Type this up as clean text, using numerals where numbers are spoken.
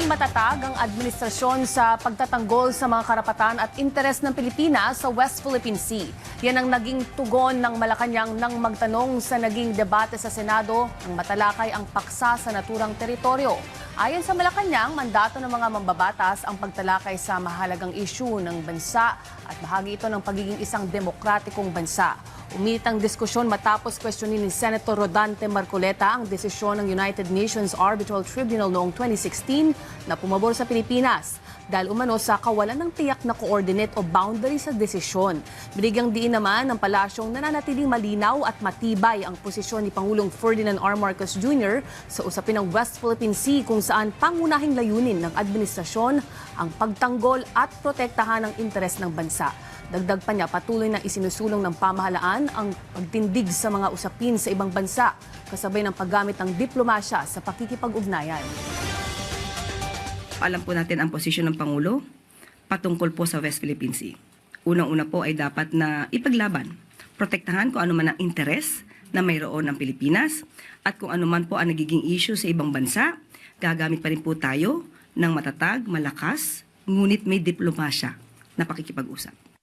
Naging matatag ang administrasyon sa pagtatanggol sa mga karapatan at interes ng Pilipinas sa West Philippine Sea. Yan ang naging tugon ng Malacanang nang magtanong sa naging debate sa Senado nang matalakay ang paksa sa naturang teritoryo. Ayon sa Malacanang, mandato ng mga mambabatas ang pagtalakay sa mahalagang isyu ng bansa at bahagi ito ng pagiging isang demokratikong bansa. Uminit ang diskusyon matapos questionin ni Senator Rodante Marcoleta ang desisyon ng United Nations Arbitral Tribunal noong 2016 na pumabor sa Pilipinas dahil umano sa kawalan ng tiyak na coordinate o boundary sa desisyon. Binigyang diin naman ng palasyong nananatiling malinaw at matibay ang posisyon ni Pangulong Ferdinand R. Marcos Jr. sa usapin ng West Philippine Sea kung saan pangunahing layunin ng administrasyon ang pagtanggol at protektahan ang interes ng bansa. Dagdag pa niya, patuloy na isinusulong ng pamahalaan ang pagtindig sa mga usapin sa ibang bansa, kasabay ng paggamit ng diplomasya sa pakikipag-ugnayan. Alam po natin ang posisyon ng Pangulo patungkol po sa West Philippine Sea. Unang-una po ay dapat na ipaglaban, protektahan kung ano man ang interes na mayroon ng Pilipinas at kung ano man po ang nagiging issue sa ibang bansa, gagamit pa rin po tayo ng matatag, malakas, ngunit may diplomasya na pakikipag-usap.